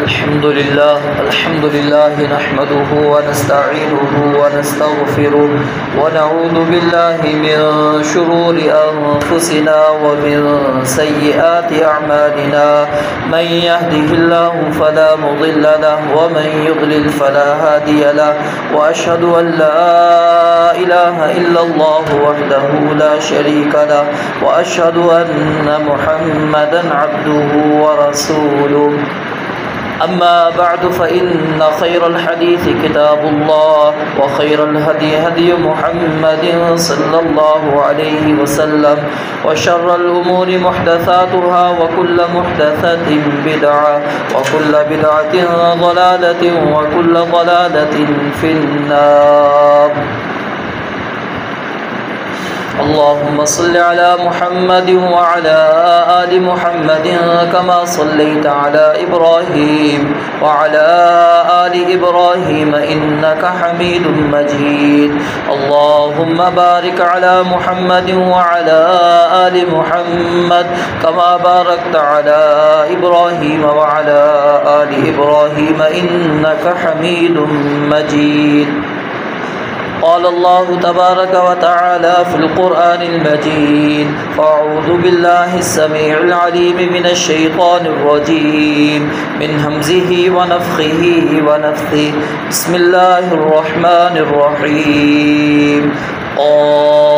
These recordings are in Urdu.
الحمد لله نحمده ونستعينه ونستغفره ونعوذ بالله من شرور أنفسنا ومن سيئات أعمالنا من يهده الله فلا مضل له ومن يضلل فلا هادي له وأشهد أن لا إله إلا الله وحده لا شريك له وأشهد أن محمدا عبده ورسوله أما بعد فإن خير الحديث كتاب الله وخير الهدي هدي محمد صلى الله عليه وسلم وشر الأمور محدثاتها وكل محدثة بدعة وكل بدعة ضلالة وكل ضلالة في النار. اللهم صل على محمد وعلى آل محمد كما صليت على إبراهيم وعلى آل إبراهيم إنك حميد مجيد. اللهم بارك على محمد وعلى آل محمد كما باركت على إبراهيم وعلى آل إبراهيم إنك حميد مجيد. قال الله تبارك وتعالى في القرآن المجيد: فأعوذ بالله السميع العليم من الشيطان الرجيم من همزه ونفخه ونفثه. بسم الله الرحمن الرحيم.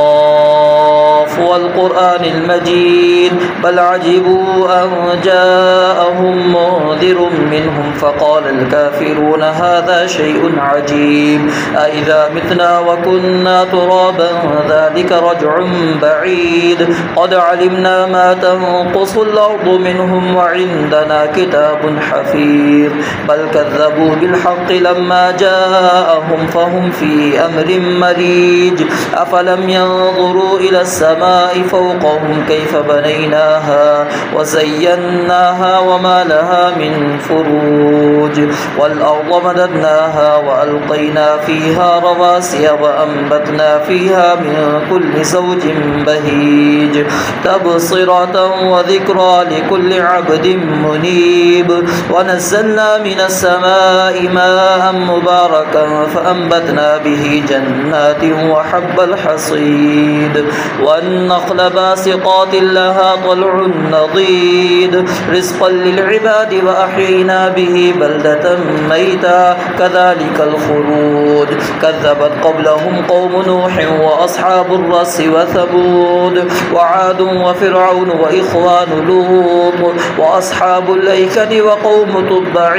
قاف والقرآن المجيد بل عجبوا أن جاءهم منذر منهم فقال الكافرون هذا شيء عجيب أإذا متنا وكنا ترابا ذلك رجع بعيد قد علمنا ما تنقص الأرض منهم وعندنا كتاب حفيظ بل كذبوا بالحق لما جاءهم فهم في أمر مريج أفلم ينظروا إلى السماء فوقهم كيف بنيناها وزيناها وما لها من فروج والأرض مددناها وألقينا فيها رواسي وأنبتنا فيها من كل زوج بهيج تبصرة وذكرى لكل عبد منيب ونزلنا من السماء ماء مباركا فأنبتنا به جنات وحب الحصيد والنخل باسقات لها طلع نضيد رزقا للعباد وأحيينا به بلدة ميتا كذلك الخلود كذبت قبلهم قوم نوح وأصحاب الرس وثمود وعاد وفرعون وإخوان لوط وأصحاب الأيكة وقوم تبع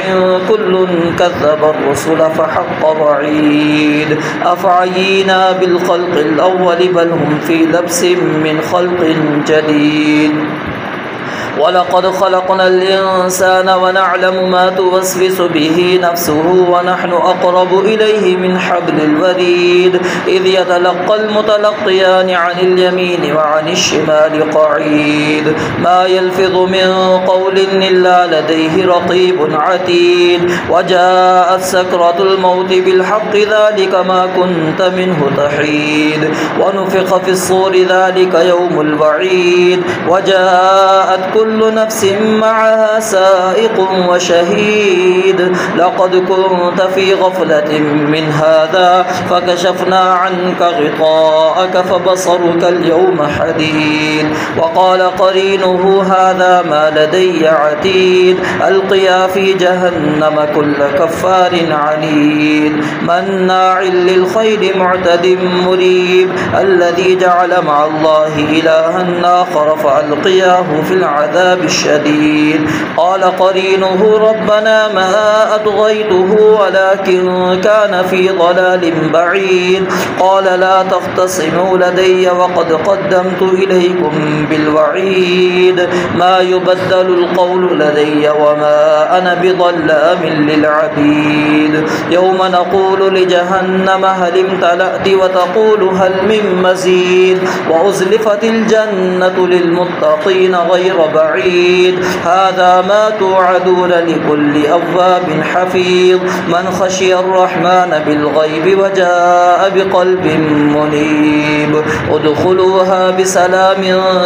كل كذب الرسل فحق وعيد أفعينا بالخلق الأول بل هم في لبس من خلق جديد ولقد خلقنا الإنسان ونعلم ما توسوس به نفسه ونحن أقرب إليه من حبل الوريد إذ يتلقى المتلقيان عن اليمين وعن الشمال قعيد ما يلفظ من قول إلا لديه رقيب عتيد وجاءت سكرة الموت بالحق ذلك ما كنت منه تحيد ونفخ في الصور ذلك يوم الوعيد وجاءت كل نفس معها سائق وشهيد لقد كنت في غفلة من هذا فكشفنا عنك غطاءك فبصرك اليوم حديد وقال قرينه هذا ما لدي عتيد ألقيا في جهنم كل كفار عنيد مناع للخير معتد مريب الذي جعل مع الله إلها آخر فألقياه في العذاب الشديد قال قرينه ربنا ما أطغيته ولكن كان في ضلال بعيد قال لا تختصموا لدي وقد قدمت إليكم بالوعيد ما يبدل القول لدي وما أنا بظلام للعبيد يوم نقول لجهنم هل امتلأت وتقول هل من مزيد وأزلفت الجنة للمتقين غير بعيد هذا ما توعدون لكل أواب حفيظ من خشي الرحمن بالغيب وجاء بقلب منيب ادخلوها بسلام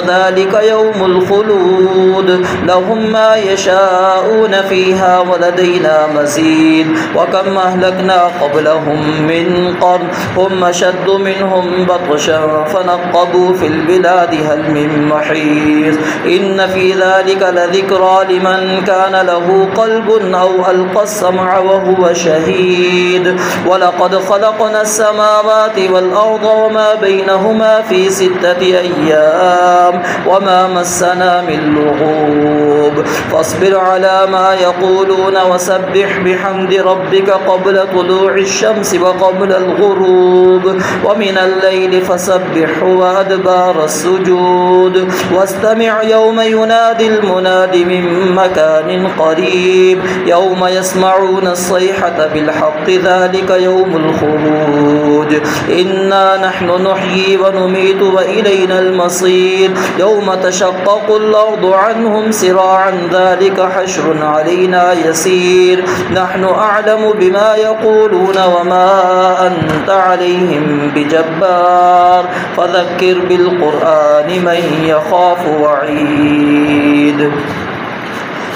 ذلك يوم الخلود لهم ما يشاءون فيها ولدينا مزيد وكم أهلكنا قبلهم من قرن هم أشد منهم بطشا فنقبوا في البلاد هل من محيص إن في ذلك لذكرى لمن كان له قلب أو ألقى السمع وهو شهيد ولقد خلقنا السماوات والأرض وما بينهما في 6 أيام وما مسنا من لغوب فاصبر على ما يقولون وسبح بحمد ربك قبل طلوع الشمس وقبل الغروب ومن الليل فسبحه وأدبار السجود واستمع يوم ينادي المناد من مكان قريب يوم يسمعون الصيحة بالحق ذلك يوم الخروج إنا نحن نحيي ونميت وإلينا المصير يوم تشقق الأرض عنهم سراعا ذلك حشر علينا يسير نحن أعلم بما يقولون وما أنت عليهم بجبار فذكر بالقرآن من يخاف وعيد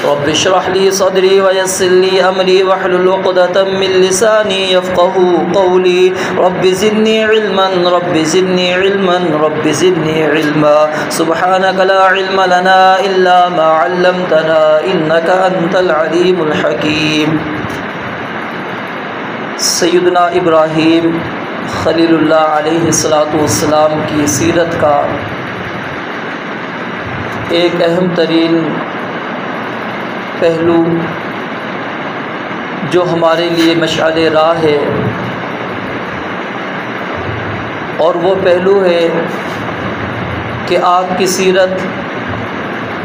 رب اشرح لي صدري ويسر لي أمري واحلل عقدة من لساني يفقهوا قولي رب زدني علما رب زدني علما رب زدني علما سبحانك لا علم لنا إلا ما علمتنا إنك أنت العليم الحكيم سیدنا ابراہیم خلیل اللہ علیہ السلام کی سیرت کا ایک اہم ترین پہلو جو ہمارے لیے مشعل راہ ہے اور وہ پہلو ہے کہ آپ کی سیرت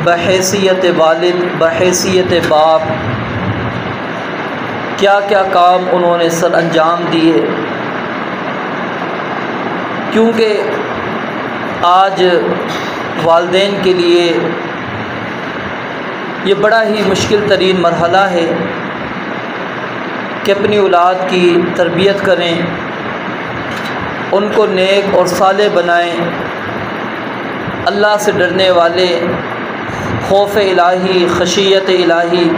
بحیثیت والد بحیثیت باپ کیا کیا کام انہوں نے سر انجام دیے کیونکہ آج والدین کے لیے یہ بڑا ہی مشکل ترین مرحلہ ہے کہ اپنی اولاد کی تربیت کریں ان کو نیک اور صالح بنائیں اللہ سے ڈرنے والے خوف الہی خشیت الہی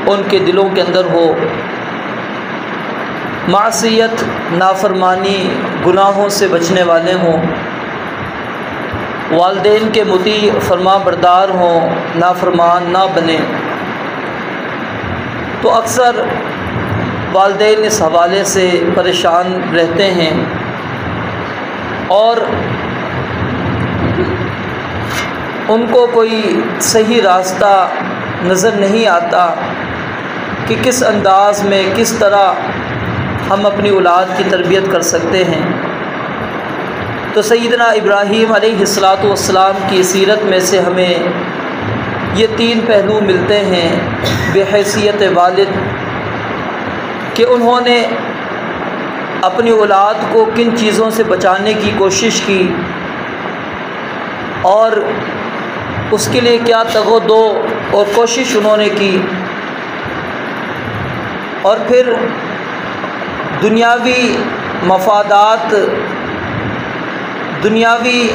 ان کے دلوں کے اندر ہو معصیت نافرمانی گناہوں سے بچنے والے ہوں والدین کے مطیع فرما بردار ہوں نافرمان نہ بنیں تو اکثر والدین اس حوالے سے پریشان رہتے ہیں اور ان کو کوئی صحیح راستہ نظر نہیں آتا کہ کس انداز میں کس طرح ہم اپنی اولاد کی تربیت کر سکتے ہیں تو سیدنا ابراہیم علیہ السلام کی سیرت میں سے ہمیں یہ 3 پہلو ملتے ہیں بحیثیت والد کہ انہوں نے اپنی اولاد کو کن چیزوں سے بچانے کی کوشش کی اور اس کے لیے کیا تگ و دو اور کوشش انہوں نے کی اور پھر دنیاوی مفادات دنیاوی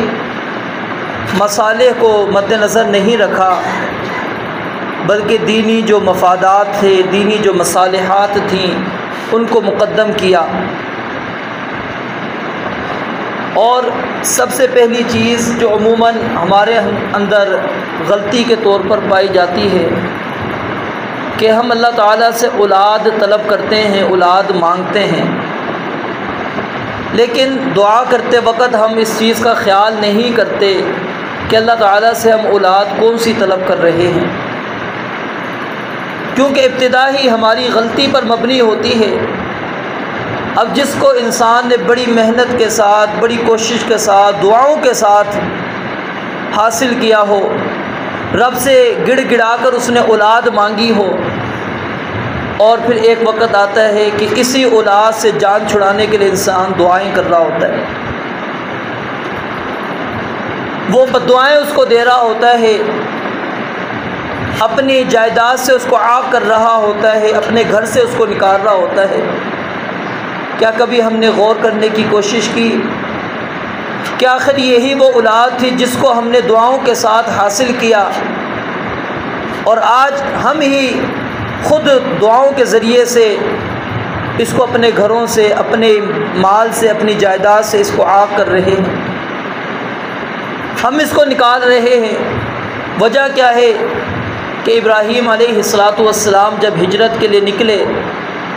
مصالح کو مد نظر نہیں رکھا بلکہ دینی جو مفادات تھے دینی جو مصالحات تھیں ان کو مقدم کیا اور سب سے پہلی چیز جو عموماً ہمارے اندر غلطی کے طور پر پائی جاتی ہے کہ ہم اللہ تعالیٰ سے اولاد طلب کرتے ہیں اولاد مانگتے ہیں لیکن دعا کرتے وقت ہم اس چیز کا خیال نہیں کرتے کہ اللہ تعالیٰ سے ہم اولاد کون سی طلب کر رہے ہیں کیونکہ ابتدا ہی ہماری غلطی پر مبنی ہوتی ہے اب جس کو انسان نے بڑی محنت کے ساتھ بڑی کوشش کے ساتھ دعاؤں کے ساتھ حاصل کیا ہو رب سے گڑ گڑا کر اس نے اولاد مانگی ہو اور پھر ایک وقت آتا ہے کہ اسی اولاد سے جان چھڑانے کے لیے انسان دعائیں کر رہا ہوتا ہے وہ بددعائیں اس کو دے رہا ہوتا ہے اپنی جائیداد سے اس کو عاق کر رہا ہوتا ہے، اپنے گھر سے اس کو نکال رہا ہوتا ہے، کیا کبھی ہم نے غور کرنے کی کوشش کی کہ آخر یہی وہ اولاد تھی جس کو ہم نے دعاؤں کے ساتھ حاصل کیا، اور آج ہم ہی خود دعاؤں کے ذریعے سے اس کو اپنے گھروں سے، اپنے مال سے، اپنی جائیداد سے اس کو عاق کر رہے ہیں، ہم اس کو نکال رہے ہیں۔ وجہ کیا ہے کہ ابراہیم علیہ السلام جب ہجرت کے لیے نکلے،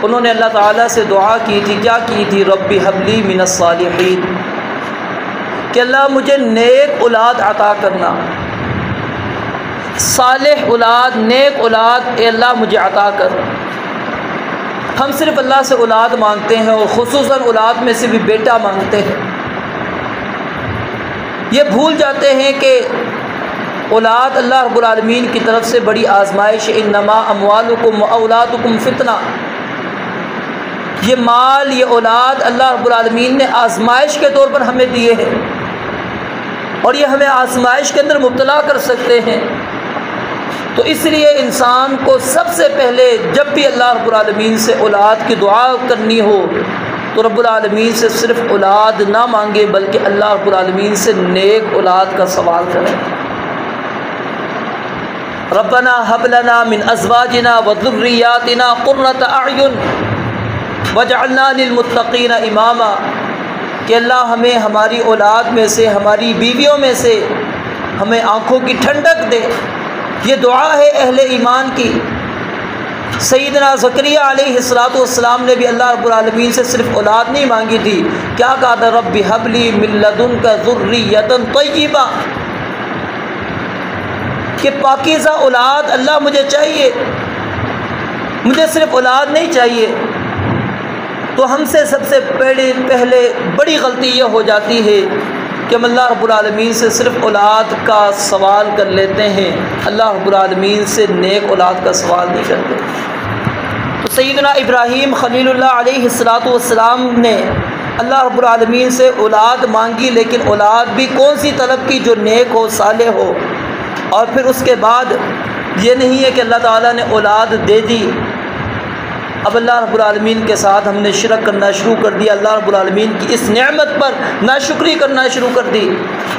انہوں نے اللہ تعالیٰ سے دعا کی تھی، کیا کی تھی؟ رب ہب لی من الصالحین، کہ اللہ مجھے نیک اولاد عطا کرنا، صالح اولاد، نیک اولاد، اے اللہ مجھے عطا کر۔ ہم صرف اللہ سے اولاد مانگتے ہیں، اور خصوصاً اولاد میں سے بھی بیٹا مانگتے ہیں۔ یہ بھول جاتے ہیں کہ اولاد اللہ رب العالمین کی طرف سے بڑی آزمائش ہے۔ انما اموالکم واولادکم فتنہ، یہ مال، یہ اولاد اللہ رب العالمین نے آزمائش کے طور پر ہمیں دیے ہیں، اور یہ ہمیں آزمائش کے اندر مبتلا کر سکتے ہیں۔ تو اس لیے انسان کو سب سے پہلے جب بھی اللہ رب العالمین سے اولاد کی دعا کرنی ہو تو رب العالمین سے صرف اولاد نہ مانگے، بلکہ اللہ رب العالمین سے نیک اولاد کا سوال کریں۔ ربنا هب لنا من ازواجنا وذرياتنا قرة اعین واجعلنا للمتقین اماما، کہ اللہ ہمیں ہماری اولاد میں سے، ہماری بیویوں میں سے ہمیں آنکھوں کی ٹھنڈک دے۔ یہ دعا ہے اہل ایمان کی۔ سیدنا زکریا علیہ السلام نے بھی اللہ رب العالمین سے صرف اولاد نہیں مانگی تھی، کیا کہا تھا؟ رب ہب لی من لدنک ذریۃ طیبہ، کہ پاکیزہ اولاد اللہ مجھے چاہیے، مجھے صرف اولاد نہیں چاہیے۔ تو ہم سے سب سے پہلے بڑی غلطی یہ ہو جاتی ہے کہ ہم اللہ رب العالمین سے صرف اولاد کا سوال کر لیتے ہیں، اللہ رب العالمین سے نیک اولاد کا سوال نہیں کرتے۔ تو سیدنا ابراہیم خلیل اللہ علیہ السلام نے اللہ رب العالمین سے اولاد مانگی، لیکن اولاد بھی کون سی طلب کی؟ جو نیک ہو، صالح ہو۔ اور پھر اس کے بعد یہ نہیں ہے کہ اللہ تعالیٰ نے اولاد دے دی، اب اللہ رب العالمین کے ساتھ ہم نے شرک کرنا شروع کر دیا، اللہ رب العالمین کی اس نعمت پر ناشکری کرنا شروع کر دی۔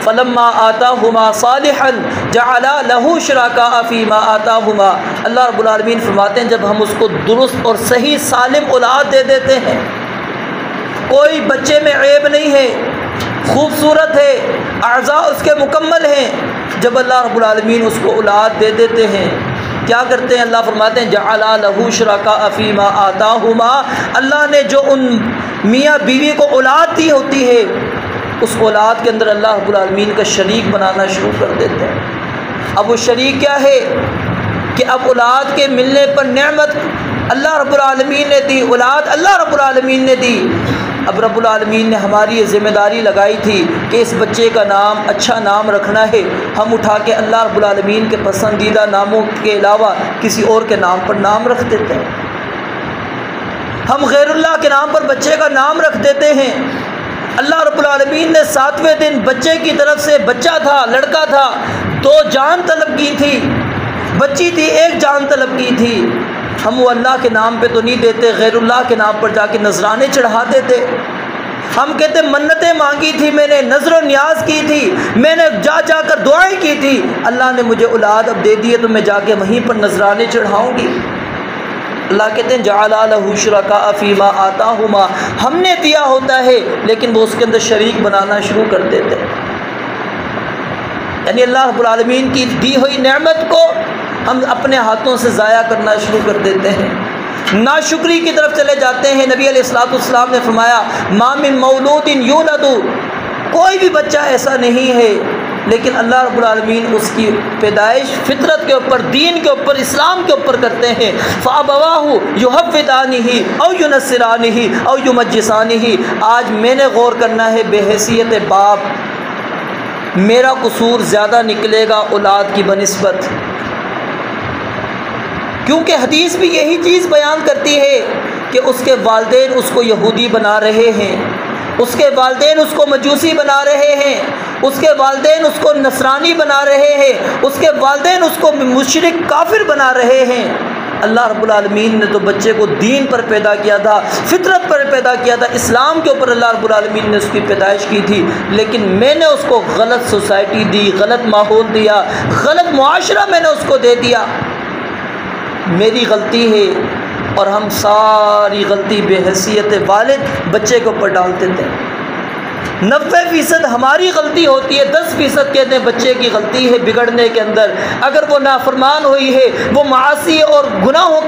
فلما آتاہما صالحا جعلا لہ شرکاء فیما آتاہما، اللہ رب العالمین فرماتے ہیں جب ہم اس کو درست اور صحیح سالم اولاد دے دیتے ہیں، کوئی بچے میں عیب نہیں ہے، خوبصورت ہے، اعضاء اس کے مکمل ہیں، جب اللہ رب العالمین اس کو اولاد دے دیتے ہیں کیا کرتے ہیں؟ اللہ فرماتے ہیں جعلا لہ شرکاء فیما آتاہما، اللہ نے جو ان میاں بیوی کو اولاد دی ہوتی ہے اس اولاد کے اندر اللہ رب العالمین کا شریک بنانا شروع کر دیتے ہیں۔ اب وہ شریک کیا ہے کہ اب اولاد کے ملنے پر نعمت اللہ رب العالمین نے دی، اولاد اللہ رب العالمین نے دی۔ اب رب العالمین نے ہماری یہ ذمہ داری لگائی تھی کہ اس بچے کا نام اچھا نام رکھنا ہے، ہم اٹھا کے اللہ رب العالمین کے پسندیدہ ناموں کے علاوہ کسی اور کے نام پر نام رکھ دیتے ہیں، ہم غیر اللہ کے نام پر بچے کا نام رکھ دیتے ہیں۔ اللہ رب العالمین نے 7ویں دن بچے کی طرف سے، بچہ تھا، لڑکا تھا، 2 جان طلب کی تھی، بچی تھی 1 جان طلب کی تھی، ہم وہ اللہ کے نام پہ تو نہیں دیتے، غیر اللہ کے نام پر جا کے نذرانے چڑھا دیتے۔ ہم کہتے منتیں مانگی تھی میں نے، نذر و نیاز کی تھی میں نے، جا جا کر دعائیں کی تھی، اللہ نے مجھے اولاد اب دے دی ہے تو میں جا کے وہیں پر نذرانے چڑھاؤں گی۔ اللہ کہتے ہیں جعلا لہ شرکاء فیما آتاہما، ہم نے دیا ہوتا ہے لیکن وہ اس کے اندر شریک بنانا شروع کر دیتے ہیں، یعنی اللہ رب العالمین کی دی ہوئی نعمت کو ہم اپنے ہاتھوں سے ضائع کرنا شروع کر دیتے ہیں، ناشکری کی طرف چلے جاتے ہیں۔ نبی علیہ السلام نے فرمایا ما من مولود یولد، کوئی بھی بچہ ایسا نہیں ہے لیکن اللہ رب العالمین اس کی پیدائش فطرت کے اوپر، دین کے اوپر، اسلام کے اوپر کرتے ہیں۔ فَأَبَوَاهُ يُحَوِّدَانِهِ أَوْ يُنَصِّرَانِهِ أَوْ يُمَجِّسَانِهِ۔ آج میں نے غور کرنا ہے بحیثیت باپ، میرا قصور زیادہ نکلے گا اولاد کی بنسبت، کیونکہ حدیث بھی یہی چیز بیان کرتی ہے کہ اس کے والدین اس کو یہودی بنا رہے ہیں، اس کے والدین اس کو مجوسی بنا رہے ہیں، اس کے والدین اس کو نصرانی بنا رہے ہیں، اس کے والدین اس کو مشرک کافر بنا رہے ہیں۔ اللہ رب العالمین نے تو بچے کو دین پر پیدا کیا تھا، فطرت پر پیدا کیا تھا، اسلام کے اوپر اللہ رب العالمین نے اس کی پیدائش کی تھی، لیکن میں نے اس کو غلط سوسائٹی دی، غلط ماحول دیا، غلط معاشرہ میں نے اس کو دے دیا۔ میری غلطی ہے، اور ہم ساری غلطی بے حیثیت والد بچے کے اوپر ڈالتے تھے۔ 90% ہماری غلطی ہوتی ہے، 10% کہتے ہیں بچے کی غلطی ہے بگڑنے کے اندر۔ اگر وہ نافرمان ہوئی ہے، وہ معاصی اور گناہوں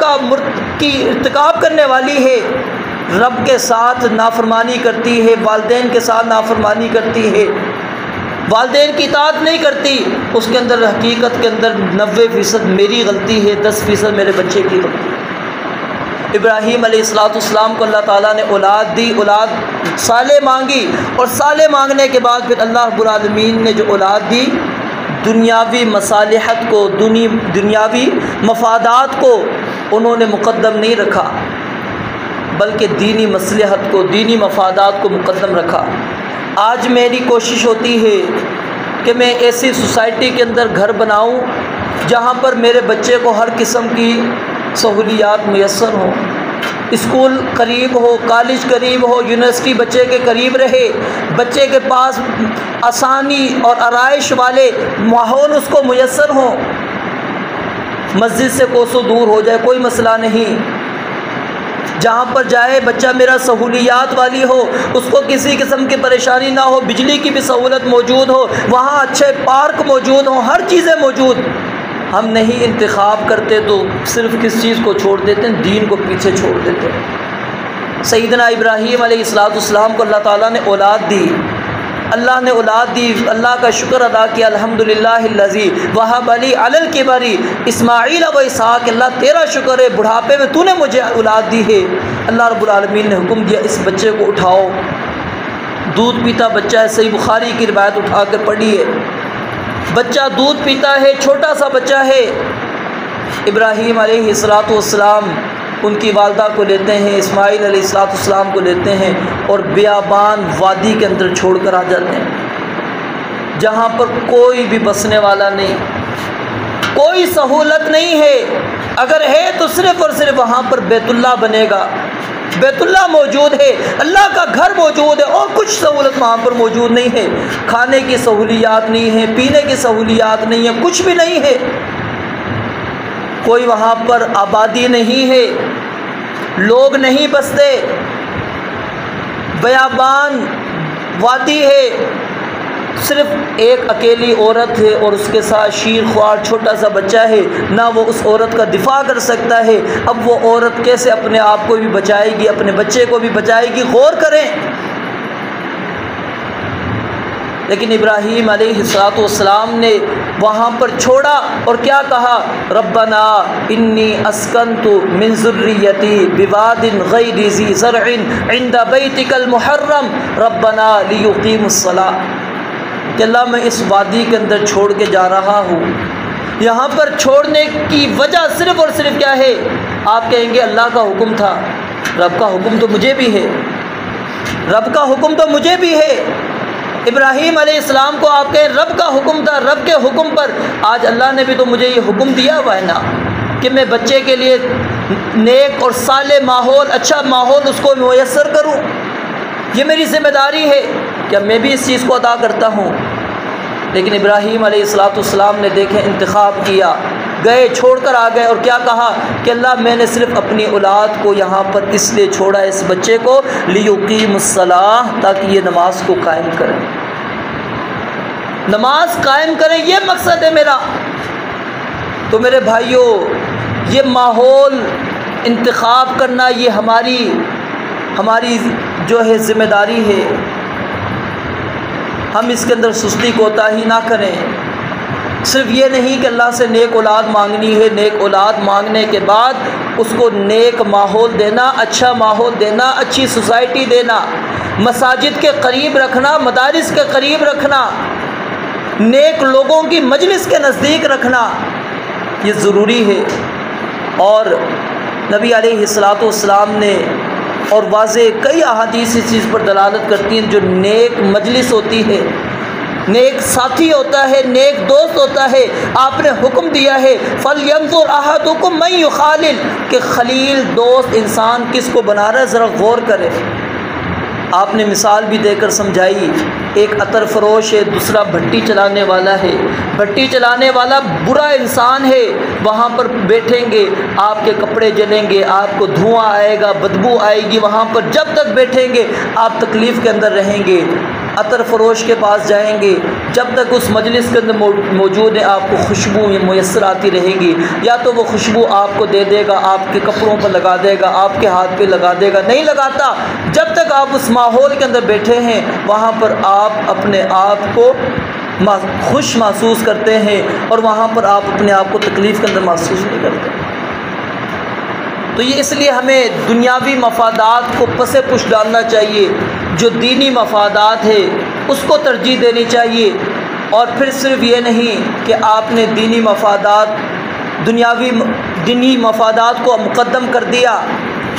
کی ارتکاب کرنے والی ہے، رب کے ساتھ نافرمانی کرتی ہے، والدین کے ساتھ نافرمانی کرتی ہے، والدین کی اطاعت نہیں کرتی، اس کے اندر حقیقت کے اندر 90% میری غلطی ہے، 10% میرے بچے کی غلطی ہے۔ ابراہیم علیہ السلام کو اللہ تعالیٰ نے اولاد دی، اولاد صالح مانگی، اور صالح مانگنے کے بعد پھر اللہ رب العالمین نے جو اولاد دی، دنیاوی مصالحت کو، دنیاوی مفادات کو انہوں نے مقدم نہیں رکھا، بلکہ دینی مصلحت کو، دینی مفادات کو مقدم رکھا۔ آج میری کوشش ہوتی ہے کہ میں ایسی سوسائٹی کے اندر گھر بناؤں جہاں پر میرے بچے کو ہر قسم کی سہولیات میسر ہوں، اسکول قریب ہو، کالج قریب ہو، یونیورسٹی بچے کے قریب رہے، بچے کے پاس آسانی اور آرائش والے ماحول اس کو میسر ہوں، مسجد سے کوسوں دور ہو جائے کوئی مسئلہ نہیں، جہاں پر جائے بچہ میرا سہولیات والی ہو، اس کو کسی قسم کی پریشانی نہ ہو، بجلی کی بھی سہولت موجود ہو، وہاں اچھے پارک موجود ہوں، ہر چیزیں موجود۔ ہم نہیں انتخاب کرتے تو صرف کس چیز کو چھوڑ دیتے ہیں؟ دین کو پیچھے چھوڑ دیتے ہیں۔ سیدنا ابراہیم علیہ السلام کو اللہ تعالیٰ نے اولاد دی، اللہ نے اولاد دی، اللہ کا شکر ادا کیا، الحمدللہ الذی وہب لی علی الکبر اسماعیل و اسحاق، اللہ تیرا شکر ہے بڑھاپے میں تو نے مجھے اولاد دی ہے۔ اللہ رب العالمین نے حکم دیا اس بچے کو اٹھاؤ، دودھ پیتا بچہ ہے، صحیح بخاری کی روایت اٹھا کر پڑھی ہے، بچہ دودھ پیتا ہے، چھوٹا سا بچہ ہے۔ ابراہیم علیہ السلام ان کی والدہ کو لیتے ہیں، اسماعیل علیہ السلام کو لیتے ہیں، اور بیابان وادی کے اندر چھوڑ کر آ جاتے ہیں، جہاں پر کوئی بھی بسنے والا نہیں، کوئی سہولت نہیں ہے، اگر ہے تو صرف اور صرف وہاں پر بیت اللہ بنے گا، بیت اللہ موجود ہے، اللہ کا گھر موجود ہے، اور کچھ سہولت وہاں پر موجود نہیں ہے، کھانے کی سہولیات نہیں ہے، پینے کی سہولیات نہیں ہے، کچھ بھی نہیں ہے، کوئی وہاں پر آبادی نہیں ہے، لوگ نہیں بستے، بیابان وادی ہے، صرف ایک اکیلی عورت ہے اور اس کے ساتھ شیر خوار چھوٹا سا بچہ ہے، نہ وہ اس عورت کا دفاع کر سکتا ہے۔ اب وہ عورت کیسے اپنے آپ کو بھی بچائے گی، اپنے بچے کو بھی بچائے گی؟ غور کریں۔ لیکن ابراہیم علیہ السلام نے وہاں پر چھوڑا اور کیا کہا؟ ربنا انی اسکنت من ذریتی بواد غیر ذی زرع عند بیتک المحرم ربنا لیقیموا الصلاۃ، کہ اللہ میں اس وادی کے اندر چھوڑ کے جا رہا ہوں۔ یہاں پر چھوڑنے کی وجہ صرف اور صرف کیا ہے؟ آپ کہیں گے اللہ کا حکم تھا، رب کا حکم تو مجھے بھی ہے، رب کا حکم تو مجھے بھی ہے۔ ابراہیم علیہ السلام کو آپ کہیں رب کا حکم تھا، رب کے حکم پر آج اللہ نے بھی تو مجھے یہ حکم دیا ہوا ہے نا کہ میں بچے کے لیے نیک اور صالح ماحول، اچھا ماحول اس کو میسر کروں، یہ میری ذمہ داری ہے، کیا میں بھی اس چیز کو ادا کرتا ہوں؟ لیکن ابراہیم علیہ السلام نے دیکھیں انتخاب کیا، گئے، چھوڑ کر آ گئے، اور کیا کہا کہ اللہ میں نے صرف اپنی اولاد کو یہاں پر اس لیے چھوڑا، اس بچے کو لیقیم الصلاۃ، تاکہ یہ نماز کو قائم کریں، نماز قائم کریں، یہ مقصد ہے میرا۔ تو میرے بھائیوں، یہ ماحول انتخاب کرنا یہ ہماری جو ہے ذمہ داری ہے، ہم اس کے اندر سستی کوتاہی نہ کریں۔ صرف یہ نہیں کہ اللہ سے نیک اولاد مانگنی ہے، نیک اولاد مانگنے کے بعد اس کو نیک ماحول دینا، اچھا ماحول دینا، اچھی سوسائٹی دینا، مساجد کے قریب رکھنا، مدارس کے قریب رکھنا، نیک لوگوں کی مجلس کے نزدیک رکھنا، یہ ضروری ہے۔ اور نبی علیہ السلام نے اور واضح کئی احادیث اس چیز پر دلالت کرتی ہیں، جو نیک مجلس ہوتی ہے، نیک ساتھی ہوتا ہے، نیک دوست ہوتا ہے، آپ نے حکم دیا ہے فَلْيَنظُرْ أَحَدُكُمْ مَن يُخَالِلْ کہ خلیل دوست انسان کس کو بنا رہا ہے، ذرا غور کرے۔ آپ نے مثال بھی دے کر سمجھائی، ایک عطر فروش ہے، دوسرا بھٹی چلانے والا ہے۔ بھٹی چلانے والا برا انسان ہے، وہاں پر بیٹھیں گے آپ کے کپڑے جلیں گے، آپ کو دھواں آئے گا، بدبو آئے گی، وہاں پر جب تک بیٹھیں گے آپ تکلیف کے اندر رہیں گے۔ عطر فروش کے پاس جائیں گے، جب تک اس مجلس کے اندر موجود ہیں آپ کو خوشبو میسر آتی رہے گی، یا تو وہ خوشبو آپ کو دے دے گا، آپ کے کپڑوں پر لگا دے گا، آپ کے ہاتھ پہ لگا دے گا، نہیں لگاتا۔ جب تک آپ اس ماحول کے اندر بیٹھے ہیں وہاں پر آپ اپنے آپ کو خوش محسوس کرتے ہیں، اور وہاں پر آپ اپنے آپ کو تکلیف کے اندر محسوس نہیں کرتے۔ تو یہ اس لیے ہمیں دنیاوی مفادات کو پس پش ڈالنا چاہیے، جو دینی مفادات ہے اس کو ترجیح دینی چاہیے۔ اور پھر صرف یہ نہیں کہ آپ نے دینی مفادات کو مقدم کر دیا،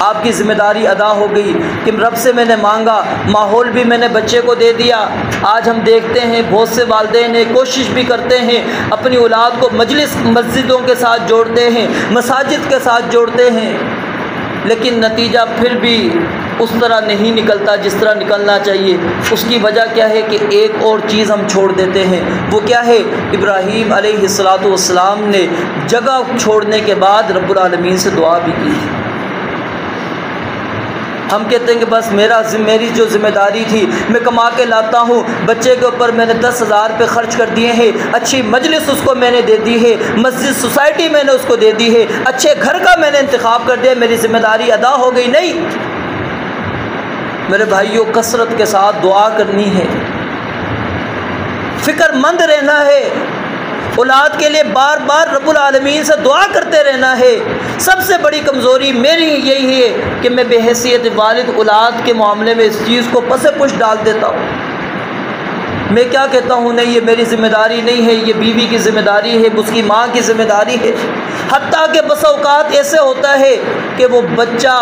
آپ کی ذمہ داری ادا ہو گئی کہ رب سے میں نے مانگا، ماحول بھی میں نے بچے کو دے دیا۔ آج ہم دیکھتے ہیں بہت سے والدین کوشش بھی کرتے ہیں اپنی اولاد کو مسجدوں کے ساتھ جوڑتے ہیں، مساجد کے ساتھ جوڑتے ہیں، لیکن نتیجہ پھر بھی اس طرح نہیں نکلتا جس طرح نکلنا چاہیے۔ اس کی وجہ کیا ہے کہ ایک اور چیز ہم چھوڑ دیتے ہیں، وہ کیا ہے؟ ابراہیم علیہ السلام نے جگہ چھوڑنے کے بعد رب العالمین سے دعا بھی کی۔ ہم کہتے ہیں کہ بس میری جو ذمہ داری تھی میں کما کے لاتا ہوں، بچے کے اوپر میں نے 10,000 روپے خرچ کر دیے ہیں، اچھی مجلس اس کو میں نے دے دی ہے، مسجد سوسائٹی میں نے اس کو دے دی ہے، اچھے گھر کا میں نے انتخاب کر دیا، میری ذمہ داری ادا ہو گئی۔ نہیں میرے بھائیوں، کثرت کے ساتھ دعا کرنی ہے، فکر مند رہنا ہے، اولاد کے لیے بار بار رب العالمین سے دعا کرتے رہنا ہے۔ سب سے بڑی کمزوری میری یہی ہے کہ میں بے حیثیت والد اولاد کے معاملے میں اس چیز کو پس پش ڈال دیتا ہوں۔ میں کیا کہتا ہوں، نہیں یہ میری ذمہ داری نہیں ہے، یہ بیوی کی ذمہ داری ہے، اس کی ماں کی ذمہ داری ہے۔ حتیٰ کہ بس اوقات ایسے ہوتا ہے کہ وہ بچہ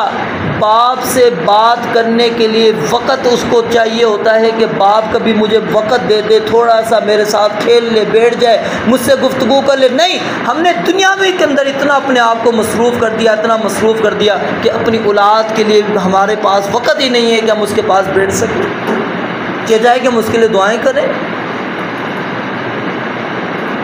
باپ سے بات کرنے کے لیے وقت اس کو چاہیے ہوتا ہے کہ باپ کبھی مجھے وقت دے دے، تھوڑا سا میرے ساتھ کھیل لے، بیٹھ جائے، مجھ سے گفتگو کر لے۔ نہیں، ہم نے دنیاوی کے اندر اتنا اپنے آپ کو مصروف کر دیا، اتنا مصروف کر دیا کہ اپنی اولاد کے لیے ہمارے پاس وقت ہی نہیں ہے کہ ہم اس کے پاس بیٹھ سکیں، کہ جائے کہ ہم اس کے لیے دعائیں کریں۔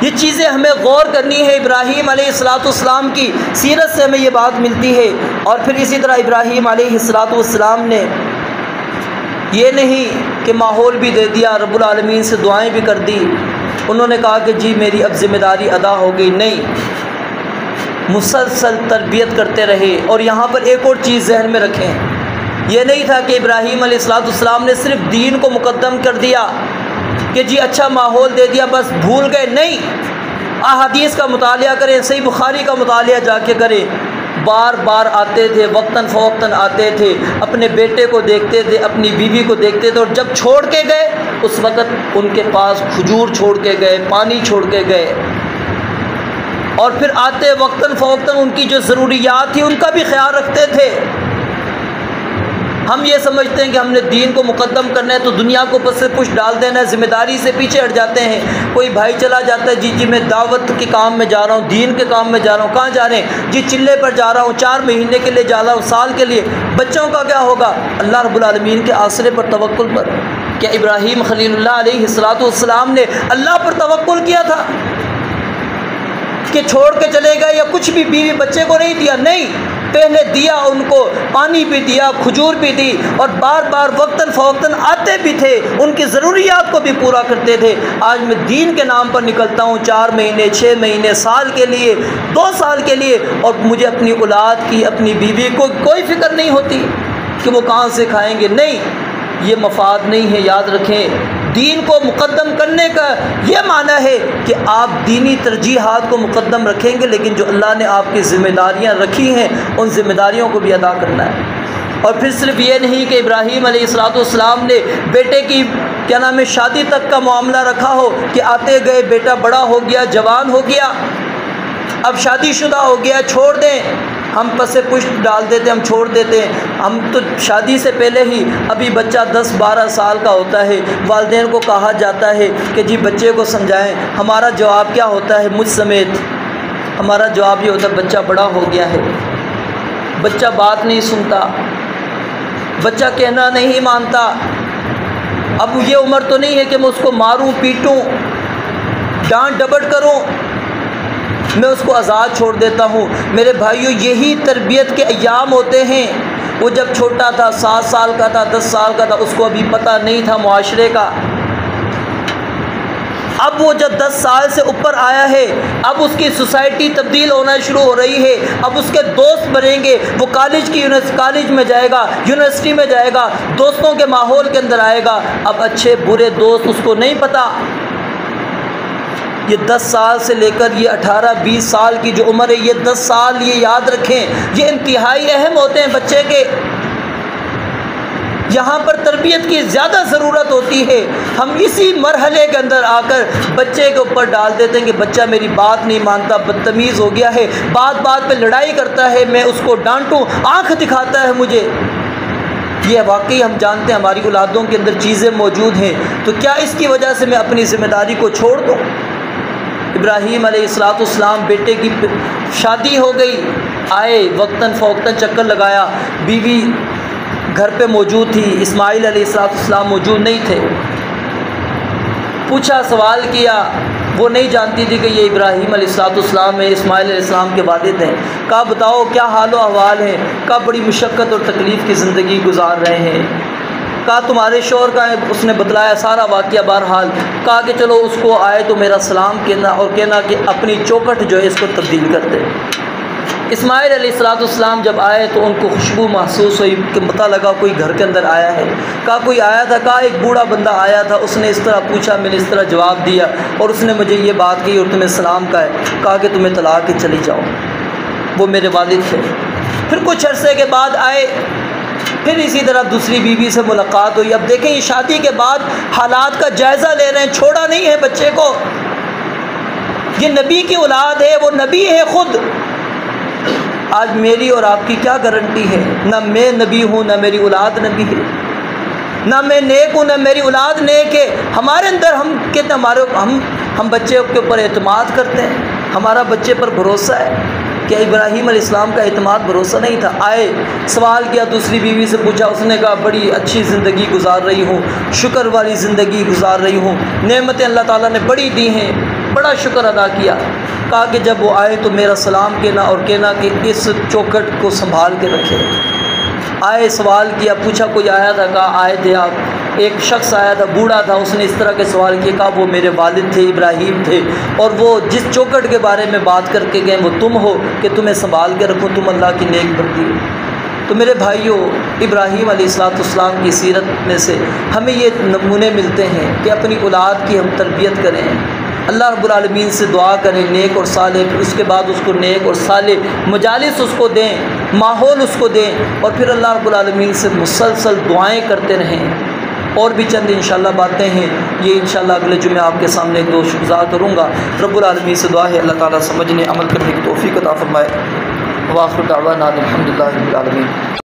یہ چیزیں ہمیں غور کرنی ہے۔ ابراہیم علیہ السلام کی سیرت سے ہمیں یہ بات ملتی ہے۔ اور پھر اسی طرح ابراہیم علیہ السلام نے یہ نہیں کہ ماحول بھی دے دیا، رب العالمین سے دعائیں بھی کر دی، انہوں نے کہا کہ جی میری اب ذمہ داری ادا ہو گئی۔ نہیں، مسلسل تربیت کرتے رہے۔ اور یہاں پر ایک اور چیز ذہن میں رکھیں، یہ نہیں تھا کہ ابراہیم علیہ السلام نے صرف دین کو مقدم کر دیا کہ جی اچھا ماحول دے دیا بس بھول گئے۔ نہیں، احادیث کا مطالعہ کریں، صحیح بخاری کا مطالعہ جا کے کریں، بار بار آتے تھے، وقتاً فوقتاً آتے تھے، اپنے بیٹے کو دیکھتے تھے، اپنی بیوی کو دیکھتے تھے، اور جب چھوڑ کے گئے اس وقت ان کے پاس کھجور چھوڑ کے گئے، پانی چھوڑ کے گئے، اور پھر آتے وقتاً فوقتاً ان کی جو ضروریات تھی ان کا بھی خیال رکھتے تھے۔ ہم یہ سمجھتے ہیں کہ ہم نے دین کو مقدم کرنا ہے تو دنیا کو پس پش ڈال دینا ہے، ذمہ داری سے پیچھے ہٹ جاتے ہیں۔ کوئی بھائی چلا جاتا ہے، جی میں دعوت کے کام میں جا رہا ہوں، دین کے کام میں جا رہا ہوں۔ کہاں جا رہے ہیں؟ جی چلے پر جا رہا ہوں، 4 مہینے کے لیے جا رہا ہوں، سال کے لیے۔ بچوں کا کیا ہوگا؟ اللہ رب العالمین کے آسرے پر توکل پر۔ کیا ابراہیم خلیل اللہ علیہ السلام نے اللہ پر توکل کیا تھا کہ چھوڑ کے چلے گئے یا کچھ بھی بیوی بچے کو نہیں دیا؟ نہیں، پہلے دیا، ان کو پانی بھی دیا، کھجور بھی دی، اور بار بار وقتاً فوقتاً آتے بھی تھے، ان کی ضروریات کو بھی پورا کرتے تھے۔ آج میں دین کے نام پر نکلتا ہوں 4 مہینے، 6 مہینے، سال کے لیے، 2 سال کے لیے، اور مجھے اپنی اولاد کی، اپنی بیوی کو کوئی فکر نہیں ہوتی کہ وہ کہاں سے کھائیں گے۔ نہیں، یہ مفاد نہیں ہے، یاد رکھیں۔ دین کو مقدم کرنے کا یہ معنی ہے کہ آپ دینی ترجیحات کو مقدم رکھیں گے، لیکن جو اللہ نے آپ کی ذمہ داریاں رکھی ہیں ان ذمہ داریوں کو بھی ادا کرنا ہے۔ اور پھر صرف یہ نہیں کہ ابراہیم علیہ السلام نے بیٹے کی شادی تک کا معاملہ رکھا ہو کہ آتے گئے بیٹا بڑا ہو گیا، جوان ہو گیا، اب شادی شدہ ہو گیا، چھوڑ دیں۔ ہم پس پشت ڈال دیتے ہیں، ہم چھوڑ دیتے ہیں۔ ہم تو شادی سے پہلے ہی ابھی بچہ 10-12 سال کا ہوتا ہے، والدین کو کہا جاتا ہے کہ جی بچے کو سمجھائیں۔ ہمارا جواب کیا ہوتا ہے؟ مجھ سمیت ہمارا جواب یہ ہوتا ہے بچہ بڑا ہو گیا ہے، بچہ بات نہیں سنتا، بچہ کہنا نہیں مانتا، اب یہ عمر تو نہیں ہے کہ میں اس کو ماروں پیٹوں ڈانٹ ڈپٹ کروں، میں اس کو آزاد چھوڑ دیتا ہوں۔ میرے بھائیوں، یہی تربیت کے ایام ہوتے ہیں۔ وہ جب چھوٹا تھا، 7 سال کا تھا، 10 سال کا تھا، اس کو ابھی پتہ نہیں تھا معاشرے کا۔ اب وہ جب 10 سال سے اوپر آیا ہے، اب اس کی سوسائٹی تبدیل ہونا شروع ہو رہی ہے، اب اس کے دوست بنیں گے، وہ کالج میں جائے گا، یونیورسٹی میں جائے گا، دوستوں کے ماحول کے اندر آئے گا۔ اب اچھے برے دوست اس کو نہیں پتہ۔ یہ 10 سال سے لے کر یہ 18-20 سال کی جو عمر ہے، یہ 10 سال یہ یاد رکھیں، یہ انتہائی اہم ہوتے ہیں بچے کے۔ یہاں پر تربیت کی زیادہ ضرورت ہوتی ہے۔ ہم اسی مرحلے کے اندر آ کر بچے کے اوپر ڈال دیتے ہیں کہ بچہ میری بات نہیں مانتا، بدتمیز ہو گیا ہے، بات بات پہ لڑائی کرتا ہے، میں اس کو ڈانٹوں، آنکھ دکھاتا ہے مجھے۔ یہ واقعی ہم جانتے ہیں ہماری اولادوں کے اندر چیزیں موجود ہیں، تو کیا اس کی وجہ سے میں اپنی ذمہ داری کو چھوڑ دوں؟ ابراہیم علیہ السلام بیٹے کی شادی ہو گئی، آئے وقتاً فوقتاً چکر لگایا، بیوی گھر پہ موجود تھی، اسماعیل علیہ السلام موجود نہیں تھے۔ پوچھا، سوال کیا، وہ نہیں جانتی تھی کہ یہ ابراہیم علیہ السلام ہے، اسماعیل علیہ السلام کے والد ہیں۔ کہا بتاؤ کیا حال و احوال ہے؟ کہا بڑی مشقت اور تکلیف کی زندگی گزار رہے ہیں۔ کہا تمہارے شوہر کا ہے؟ اس نے بتلایا سارا واقعہ بہرحال۔ کہا کہ چلو اس کو آئے تو میرا سلام کہنا، اور کہنا کہ اپنی چوکھٹ جو ہے اس کو تبدیل کر دے۔ اسماعیل علیہ السلام جب آئے تو ان کو خوشبو محسوس ہوئی کہ پتہ لگا کوئی گھر کے اندر آیا ہے۔ کہا کوئی آیا تھا؟ کہا ایک بوڑھا بندہ آیا تھا، اس نے اس طرح پوچھا، میں نے اس طرح جواب دیا، اور اس نے مجھے یہ بات کہی اور تمہیں سلام کہا ہے، کہا کہ تمہیں طلاق کے چلی جاؤ۔ وہ میرے والد تھے۔ پھر کچھ عرصے کے بعد آئے، پھر اسی طرح دوسری بیوی سے ملاقات ہوئی۔ اب دیکھیں یہ شادی کے بعد حالات کا جائزہ لے رہے ہیں، چھوڑا نہیں ہے بچے کو۔ یہ نبی کی اولاد ہے، وہ نبی ہے خود۔ آج میری اور آپ کی کیا گارنٹی ہے؟ نہ میں نبی ہوں، نہ میری اولاد نبی ہے، نہ میں نیک ہوں، نہ میری اولاد نیک ہے۔ ہمارے اندر ہم کہتے ہیں ہم بچے کے اوپر اعتماد کرتے ہیں، ہمارا بچے پر بھروسہ ہے۔ کہ ابراہیم علیہ السلام کا اعتماد بھروسہ نہیں تھا۔ آئے، سوال کیا، دوسری بیوی سے پوچھا، اس نے کہا بڑی اچھی زندگی گزار رہی ہوں، شکر والی زندگی گزار رہی ہوں، نعمتیں اللہ تعالیٰ نے بڑی دی ہیں، بڑا شکر ادا کیا۔ کہا کہ جب وہ آئے تو میرا سلام کہنا، اور کہنا کہ اس چوکھٹ کو سنبھال کے رکھے۔ آئے، سوال کیا، پوچھا کوئی آیا تھا؟ کہا آئے تھے آپ، ایک شخص آیا تھا، بوڑھا تھا، اس نے اس طرح کے سوال کیے۔ کہا وہ میرے والد تھے، ابراہیم تھے، اور وہ جس چوکھٹ کے بارے میں بات کر کے گئے وہ تم ہو کہ تمہیں سنبھال کے رکھو، تم اللہ کی نیک بندی ہو۔ تو میرے بھائیوں، ابراہیم علیہ السلام کی سیرت میں سے ہمیں یہ نمونے ملتے ہیں کہ اپنی اولاد کی ہم تربیت کریں، اللہ رب العالمین سے دعا کریں نیک اور صالح، پھر اس کے بعد اس کو نیک اور صالح مجالس اس کو دیں، ماحول اس کو دیں، اور پھر اللہ رب العالمین سے مسلسل دعائیں کرتے رہیں۔ اور بھی چند انشاءاللہ باتیں ہیں، یہ انشاءاللہ اگلے جمعے آپ کے سامنے ایک دو گزار کروں گا۔ رب العالمین سے دعا ہے اللہ تعالیٰ سمجھنے عمل کرنے کی توفیق عطا فرمائے۔ وآخر دعوانا الحمدللہ رب العالمین۔